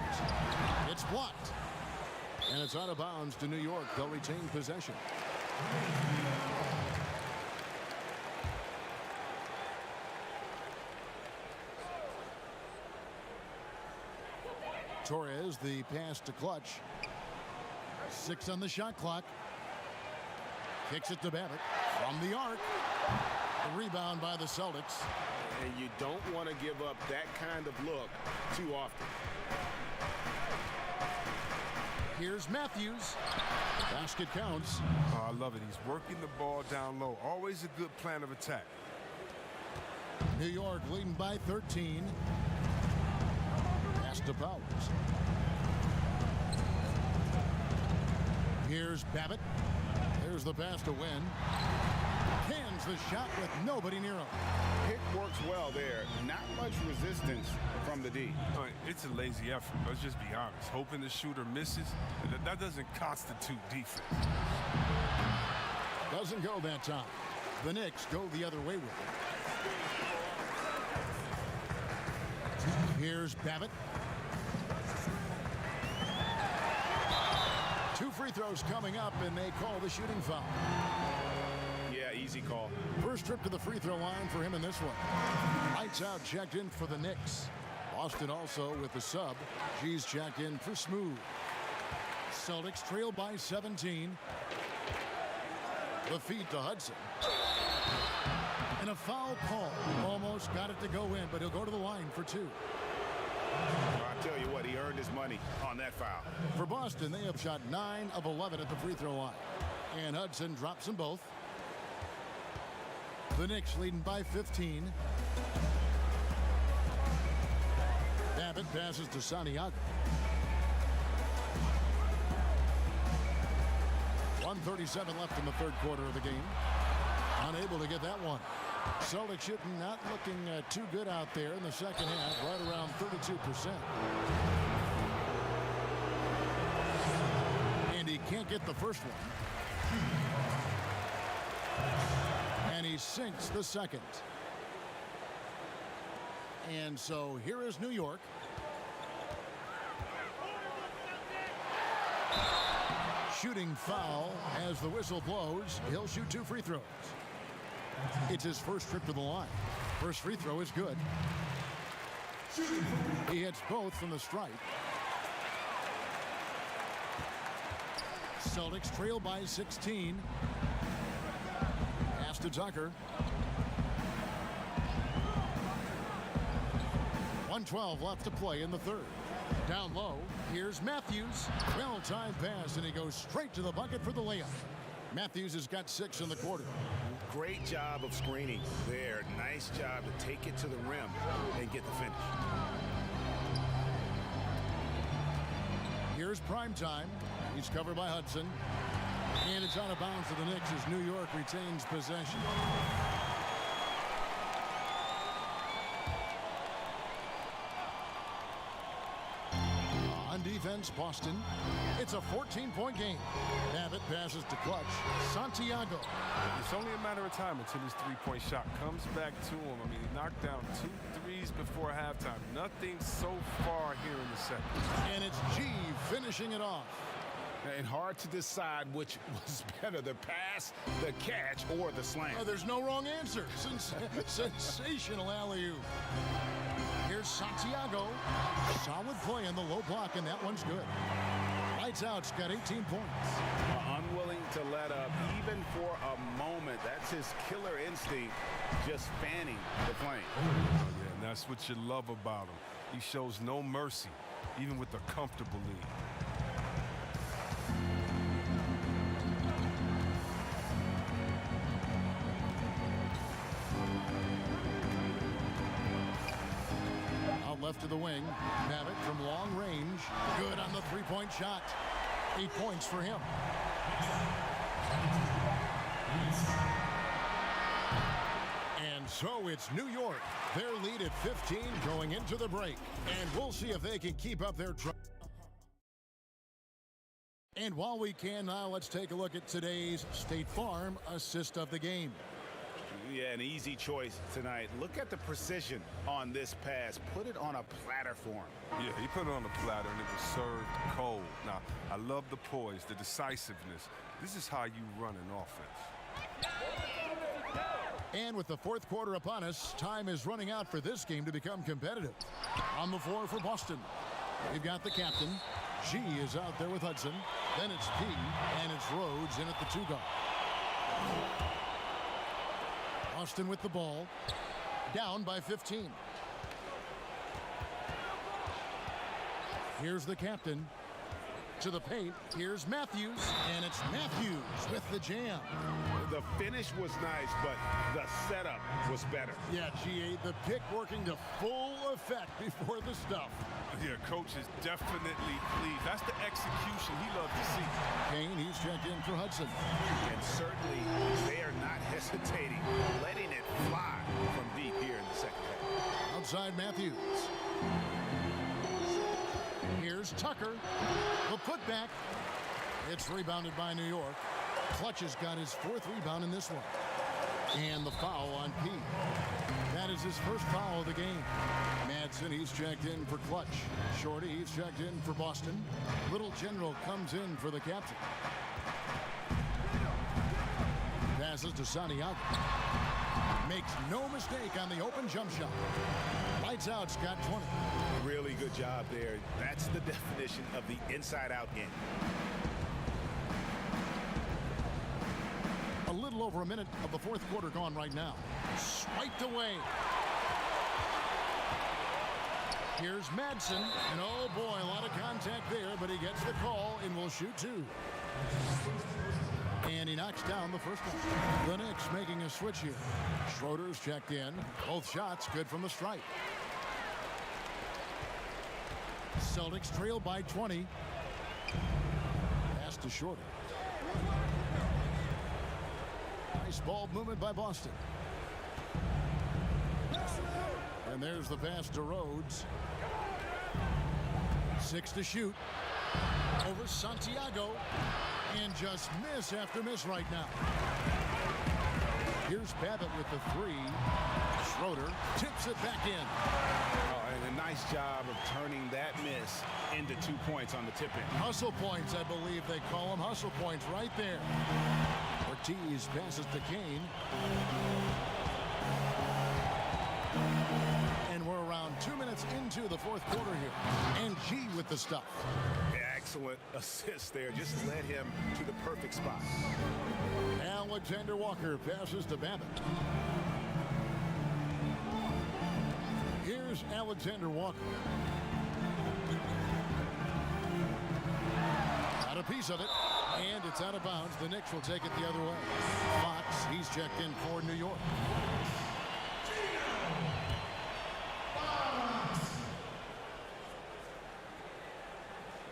It's blocked. And it's out of bounds to New York. They'll retain possession. Torres, the pass to Clutch. 6 on the shot clock. Kicks it to Babbitt from the arc. The rebound by the Celtics. And you don't want to give up that kind of look too often. Here's Matthews. Basket counts. Oh, I love it. He's working the ball down low. Always a good plan of attack. New York leading by 13. Pass to Powers. Here's Babbitt. There's the pass to Wynn. Cans the shot with nobody near him. Pick works well there. Not much resistance from the D. It's a lazy effort. Let's just be honest. Hoping the shooter misses, that doesn't constitute defense. Doesn't go that time. The Knicks go the other way with it. Here's Babbitt. 2 free throws coming up, and they call the shooting foul. Yeah, easy call. First trip to the free throw line for him in this one. Lights out checked in for the Knicks. Boston also with the sub. She's checked in for Smooth. Celtics trail by 17. The feed to Hudson. And a foul call. Almost got it to go in, but he'll go to the line for 2. I'll tell you what, he earned his money on that foul. For Boston, they have shot 9 of 11 at the free throw line. And Hudson drops them both. The Knicks leading by 15. Babbitt passes to Santiago. 1:37 left in the third quarter of the game. Unable to get that one. Celtics shooting not looking too good out there in the second half, right around 32%. And he can't get the first one. And he sinks the second. And so here is New York. Shooting foul as the whistle blows. He'll shoot 2 free throws. It's his first trip to the line. First free throw is good. He hits both from the stripe. Celtics trail by 16. Pass to Tucker. 1:12 left to play in the third. Down low, here's Matthews. Well-timed pass, and he goes straight to the bucket for the layup. Matthews has got 6 in the quarter. Great job of screening there. Nice job to take it to the rim and get the finish. Here's prime time. He's covered by Hudson. And it's out of bounds to the Knicks as New York retains possession. On defense, Boston. It's a 14-point game. Babbitt passes to Clutch. Santiago. It's only a matter of time until his three-point shot comes back to him. I mean, he knocked down 2 threes before halftime. Nothing so far here in the second. And it's G finishing it off. And hard to decide which was better, the pass, the catch, or the slam. Oh, there's no wrong answer. Sensational alley-oop. Here's Santiago. Solid play on the low block, and that one's good. Lights out's got 18 points. Unwilling to let up, even for a moment. That's his killer instinct, just fanning the flame. Oh, yeah, and that's what you love about him. He shows no mercy, even with a comfortable lead. Left to the wing. Babbitt from long range. Good on the three-point shot. 8 points for him. And so it's New York. Their lead at 15 going into the break. And we'll see if they can keep up their trend. And while we can now, let's take a look at today's State Farm assist of the game. Yeah, an easy choice tonight. Look at the precision on this pass. Put it on a platter for him. Yeah, he put it on a platter, and it was served cold. Now, I love the poise, the decisiveness. This is how you run an offense. And with the fourth quarter upon us, time is running out for this game to become competitive. On the floor for Boston, we've got the captain. G is out there with Hudson. Then it's P, and it's Rhodes in at the 2-guard. Boston with the ball, down by 15. Here's the captain to the paint. Here's Matthews, and it's Matthews with the jam. The finish was nice, but the setup was better. Yeah, G.A., the pick working to full effect before the stuff. Yeah, coach is definitely pleased. That's the execution he loved to see. Kane, he's checked in for Hudson. And certainly they are not hesitating, letting it fly from deep here in the second half. Outside Matthews. Here's Tucker. The putback. It's rebounded by New York. Clutch has got his 4th rebound in this one. And the foul on P. That is his first foul of the game. Madsen, he's checked in for Clutch. Shorty, he's checked in for Boston. Little General comes in for the captain. Passes to Santiago. Makes no mistake on the open jump shot. Lights out, Scott 20. Really good job there. That's the definition of the inside-out game. A little over a minute of the fourth quarter gone right now. Swiped away. Here's Madsen, and oh boy, a lot of contact there, but he gets the call and will shoot 2. And And he knocks down the first one. The Knicks making a switch here. Schroeder's checked in. Both shots good from the stripe. Celtics trail by 20. Pass to Shorter. Nice ball movement by Boston. And there's the pass to Rhodes. 6 to shoot. Over Santiago. And just miss after miss right now. Here's Babbitt with the 3. Schroeder tips it back in. Oh, and a nice job of turning that miss into 2 points on the tip-in. Hustle points, I believe they call them. Hustle points right there. Ortiz passes to Kane. And we're around 2 minutes into the fourth quarter here. And G with the stuff. Excellent assist there. Just led him to the perfect spot. Alexander Walker passes to Babbitt. Here's Alexander Walker. Got a piece of it, and it's out of bounds. The Knicks will take it the other way. Fox, he's checked in for New York.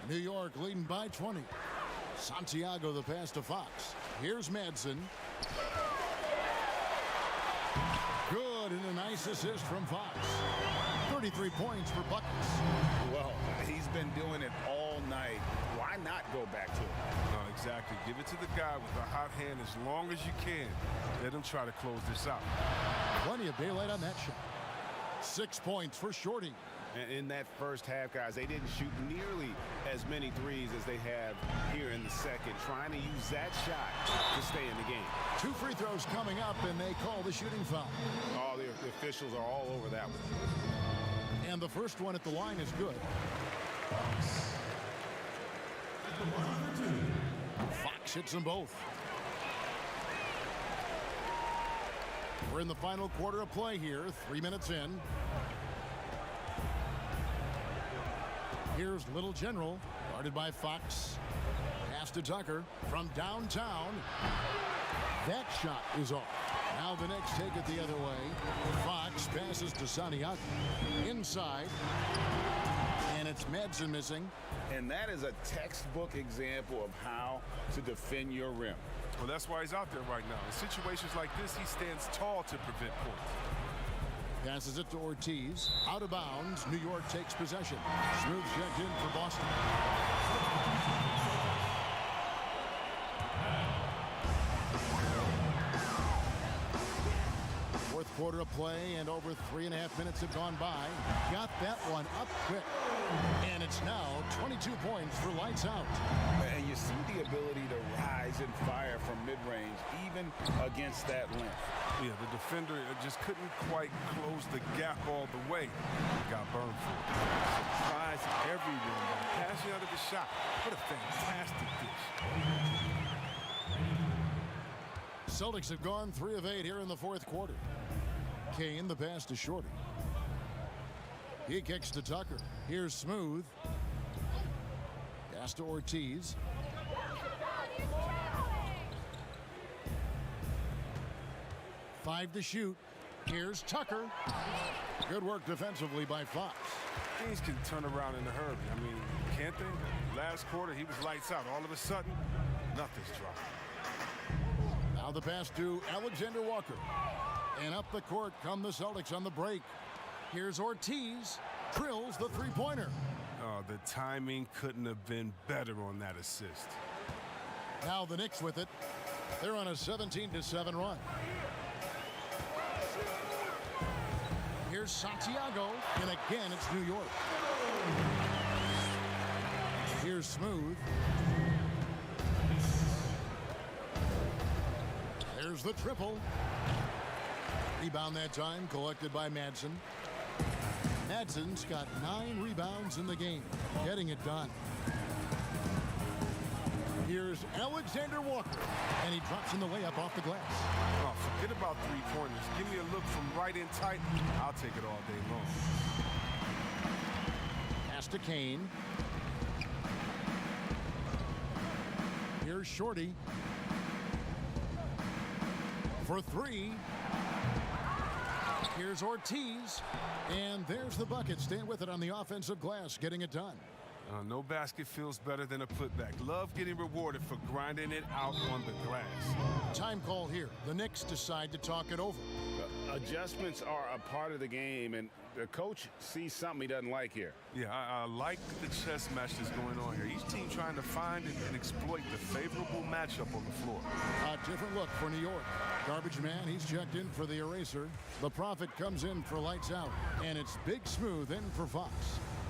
New York leading by 20. Santiago the pass to Fox. Here's Madsen. Good, and a nice assist from Fox. 33 points for Buckets. Well, he's been doing it all night. Why not go back to it? No, exactly. Give it to the guy with a hot hand as long as you can. Let him try to close this out. Plenty of daylight on that shot. 6 points for Shorty. And in that first half, guys, they didn't shoot nearly as many threes as they have here in the second, trying to use that shot to stay in the game. 2 free throws coming up, and they call the shooting foul. All the officials are all over that one. And the first one at the line is good. Fox hits them both. We're in the final quarter of play here, 3 minutes in. Here's Little General, guarded by Fox. Pass to Tucker from downtown. That shot is off. Now the Knicks take it the other way. Fox passes to Santiago. Inside. And it's Madsen missing. And that is a textbook example of how to defend your rim. Well, that's why he's out there right now. In situations like this, he stands tall to prevent points. Passes it to Ortiz. Out of bounds. New York takes possession. Smooth checked in for Boston. Fourth quarter of play, and over 3.5 minutes have gone by. Got that one up quick. And it's now 22 points for lights out. And you see the ability to rise and fire from mid-range, even against that length. Yeah, the defender just couldn't quite close the gap all the way. He got burned for it. Surprised everyone by passing out of the shot. What a fantastic dish. Celtics have gone 3 of 8 here in the fourth quarter. Kane, the pass to Shorty. He kicks to Tucker. Here's Smooth. Pass to Ortiz. Five to shoot. Here's Tucker. Good work defensively by Fox. Things can turn around in a hurry. I mean, can't they? Last quarter, he was lights out. All of a sudden, nothing's dropping. Now the pass to Alexander Walker. And up the court come the Celtics on the break. Here's Ortiz. Drills the three-pointer. Oh, the timing couldn't have been better on that assist. Now the Knicks with it. They're on a 17-7 run. Here's Santiago, and again it's New York. Here's Smooth. There's the triple. Rebound that time collected by Madsen. Madsen's got 9 rebounds in the game, getting it done. Here's Alexander Walker, and he drops in the layup off the glass. Oh, forget about three-pointers. Give me a look from right in tight. I'll take it all day long. Pass to Kane. Here's Shorty. for three. Here's Ortiz, and there's the bucket. Staying with it on the offensive glass, getting it done. No basket feels better than a putback. Love getting rewarded for grinding it out on the glass. Time call here. The Knicks decide to talk it over. Adjustments are a part of the game, and the coach sees something he doesn't like here. Yeah, I like the chess match that's going on here. Each team trying to find and exploit the favorable matchup on the floor. A different look for New York. Garbage man, he's checked in for the eraser. The Prophet comes in for lights out, and it's Big Smooth in for Fox.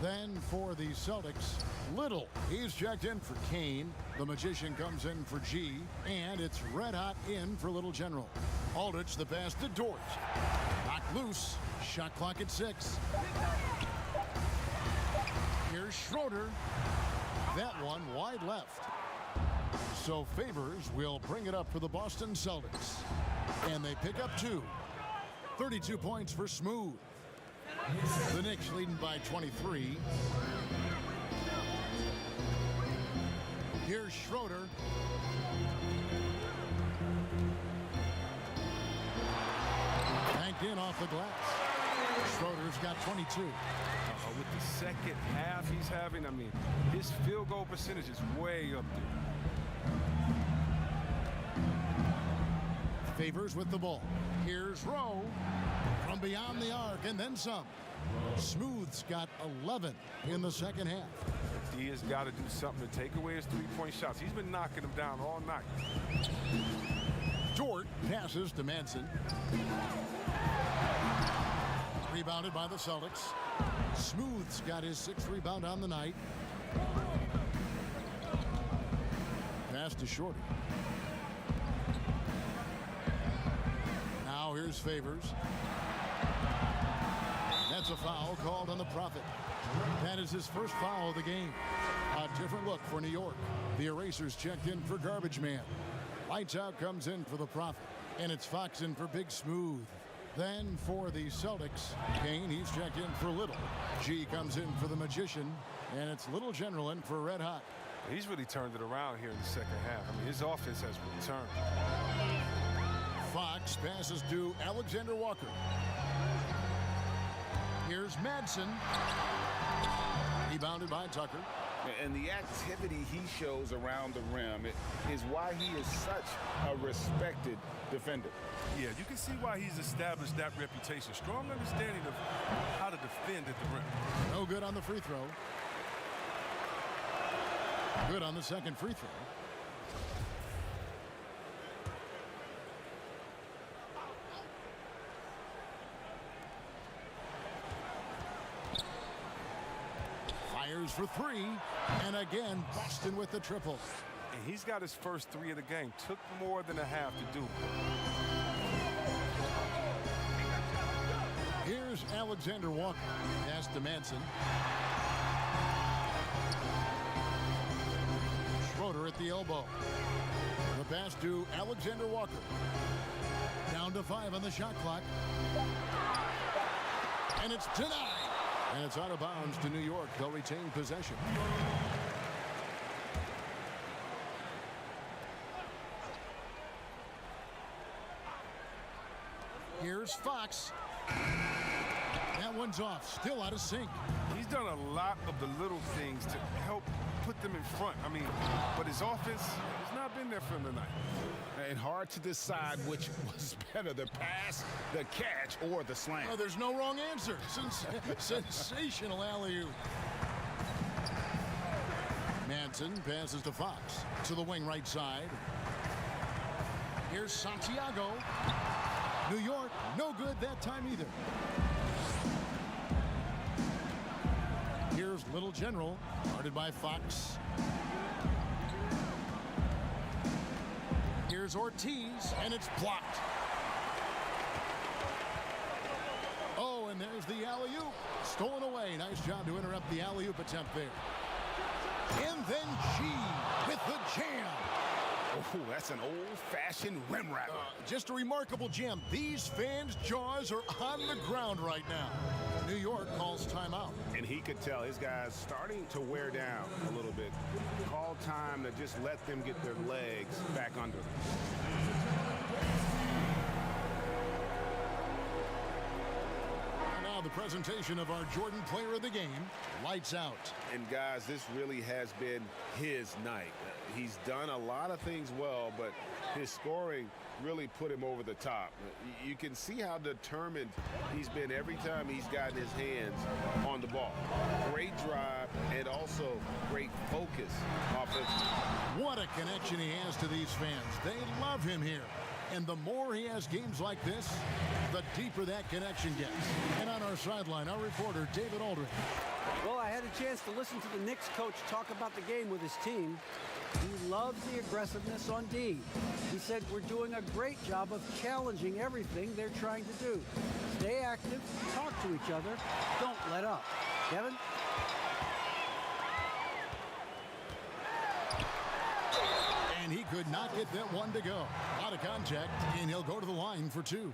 Then for the Celtics, Little. He's checked in for Kane. The Magician comes in for G. And it's Red Hot in for Little General. Aldridge, the pass to Dort. Knocked loose. Shot clock at 6. Here's Schroeder. That one wide left. So Favors will bring it up for the Boston Celtics. And they pick up 2. 32 points for Smooth. The Knicks leading by 23. Here's Schroeder. Banked in off the glass. Schroeder's got 22. With the second half he's having, I mean, his field goal percentage is way up there. Favors with the ball. Here's Rowe from beyond the arc and then some. Smooth's got 11 in the second half. He has got to do something to take away his three-point shots. He's been knocking them down all night. Dort passes to Manson. Rebounded by the Celtics. Smooth's got his 6th rebound on the night. Pass to Shorty. Now here's Favors. That's a foul called on the Prophet. That is his first foul of the game. A different look for New York. The Erasers checked in for Garbage Man. Lights out comes in for the Prophet. And it's Fox in for Big Smooth. Then for the Celtics, Kane, he's checked in for Little. G comes in for the Magician. And it's Little General in for Red Hot. He's really turned it around here in the second half. I mean, his offense has returned. Fox passes to Alexander Walker. Here's Madsen. Rebounded by Tucker. And the activity he shows around the rim is why he is such a respected defender. Yeah, you can see why he's established that reputation. Strong understanding of how to defend at the rim. No good on the free throw. Good on the second free throw. Fires for 3, and again, Boston with the triple. And he's got his first 3 of the game. Took more than a half to do. Here's Alexander Walker. Pass to Manson. Schroeder at the elbow. The pass to Alexander Walker. Down to 5 on the shot clock. And it's denied. And it's out of bounds to New York. They'll retain possession. Here's Fox. That one's off. Still out of sync. He's done a lot of the little things to help put them in front. I mean, but his offense has not been there for him tonight. And hard to decide which was better, the pass, the catch, or the slam. Oh, there's no wrong answer. Sensational alley-oop. Manson passes to Fox to the wing right side. Here's Santiago. New York, no good that time either. Here's Little General, guarded by Fox. Here's Ortiz, and it's blocked. Oh, and there's the alley-oop. Stolen away. Nice job to interrupt the alley-oop attempt there. And then G with the jam. Oh, that's an old-fashioned rim rattler. Just a remarkable jam. These fans' jaws are on the ground right now. New York calls timeout. And he could tell his guys starting to wear down a little bit. Call time to just let them get their legs back under them. presentation of our Jordan Player of the Game, Lights Out. And guys, this really has been his night. He's done a lot of things well, but his scoring really put him over the top. You can see how determined he's been every time he's gotten his hands on the ball. Great drive and also great focus offensively. What a connection he has to these fans. They love him here. And the more he has games like this, the deeper that connection gets. And on our sideline, our reporter, David Aldridge. Well, I had a chance to listen to the Knicks coach talk about the game with his team. He loves the aggressiveness on D. He said, we're doing a great job of challenging everything they're trying to do. Stay active, talk to each other, don't let up. Kevin? And he could not get that one to go. Out of contact, and he'll go to the line for two.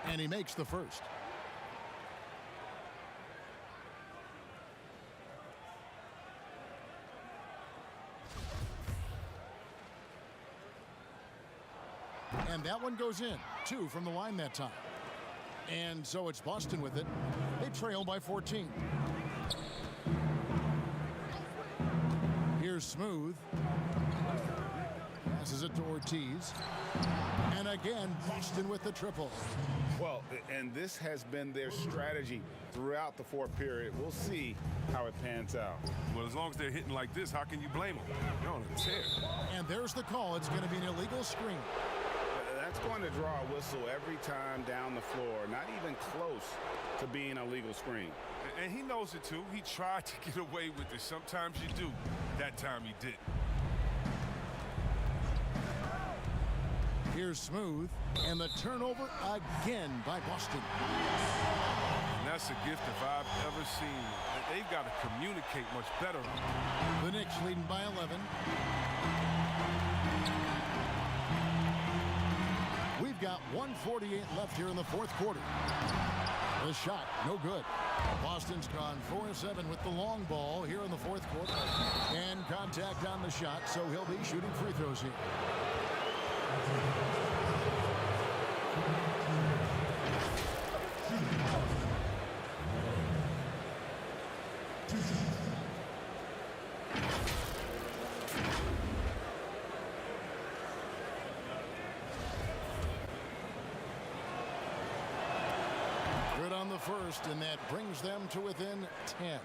And he makes the first. And that one goes in. 2 from the line that time. And so it's Boston with it. They trail by 14. Here's Smooth. Passes it to Ortiz. And again, Boston with the triple. Well, and this has been their strategy throughout the fourth period. We'll see how it pans out. Well, as long as they're hitting like this, how can you blame them? They're on a tear. And there's the call. It's going to be an illegal screen. That's going to draw a whistle every time down the floor. Not even close to being a legal screen. And he knows it, too. He tried to get away with it. Sometimes you do. That time he didn't. Here's Smooth, and the turnover again by Boston. And that's a gift if I've ever seen. They've got to communicate much better. The Knicks leading by 11. We've got 1:48 left here in the fourth quarter. The shot, no good. Boston's gone 4-7 with the long ball here in the fourth quarter. And contact on the shot, so he'll be shooting free throws here. Good on the first, and that brings them to within 10.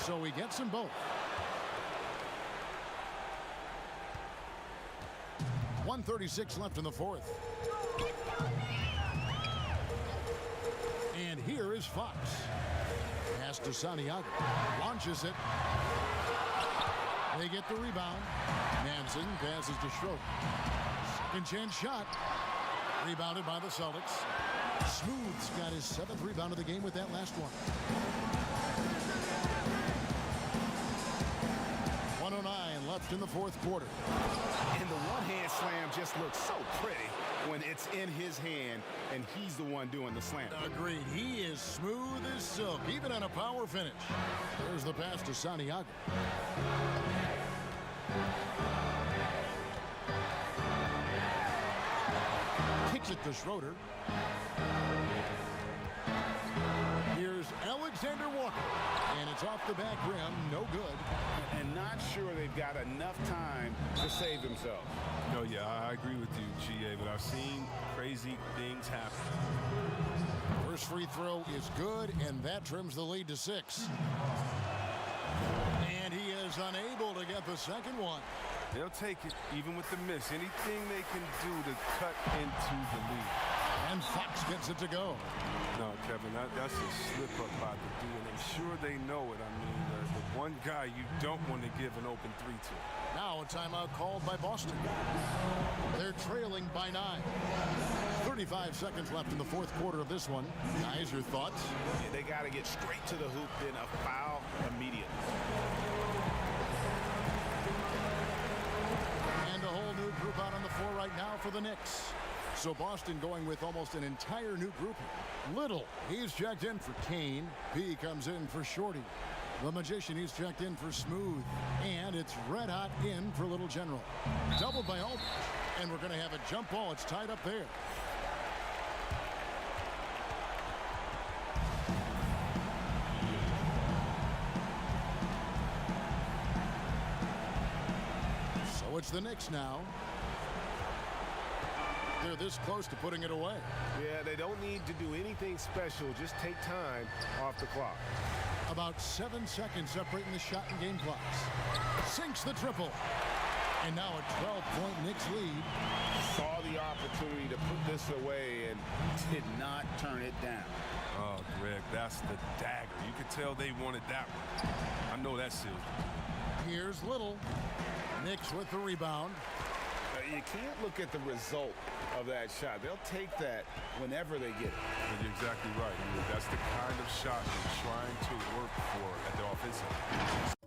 So he gets them both. 1:36 left in the fourth. And here is Fox. Pass to Santiago. Launches it. They get the rebound. Manson passes to Schroeder. Second chance shot. Rebounded by the Celtics. Smooth's got his 7th rebound of the game with that last one. 1:09 left in the fourth quarter. And the one-hand slam just looks so pretty when it's in his hand and he's the one doing the slam. Agreed. He is smooth as silk, even on a power finish. There's the pass to Santiago. Kicks it to Schroeder. Here's Alexander Walker. And it's off the back rim. No good. And not sure they've got enough time to save themselves. No, yeah, I agree with you, GA, but I've seen crazy things happen. First free throw is good, and that trims the lead to 6. And he is unable to get the second one. They'll take it, even with the miss. Anything they can do to cut into the lead. And Fox gets it to go. No, Kevin, that's a slip-up by the D, and I'm sure they know it. I mean, the one guy you don't want to give an open 3 to. Now a timeout called by Boston. They're trailing by 9. 35 seconds left in the fourth quarter of this one. Guys, your thoughts? Yeah, they got to get straight to the hoop, then a foul immediately. And a whole new group out on the floor right now for the Knicks. So Boston going with almost an entire new grouping. Little, he's checked in for Kane. P comes in for Shorty. The Magician, he's checked in for Smooth. And it's red hot in for Little General. Doubled by Aldridge. And we're going to have a jump ball. It's tied up there. So it's the Knicks now. They're this close to putting it away. Yeah, they don't need to do anything special. Just take time off the clock. About 7 seconds separating the shot and game clocks. Sinks the triple. And now a 12-point Knicks lead. Saw the opportunity to put this away and did not turn it down. Oh, Greg, that's the dagger. You could tell they wanted that one. I know that seals it. Here's Little. Knicks with the rebound. You can't look at the result of that shot. They'll take that whenever they get it. You're exactly right. That's the kind of shot you're trying to work for at the offensive.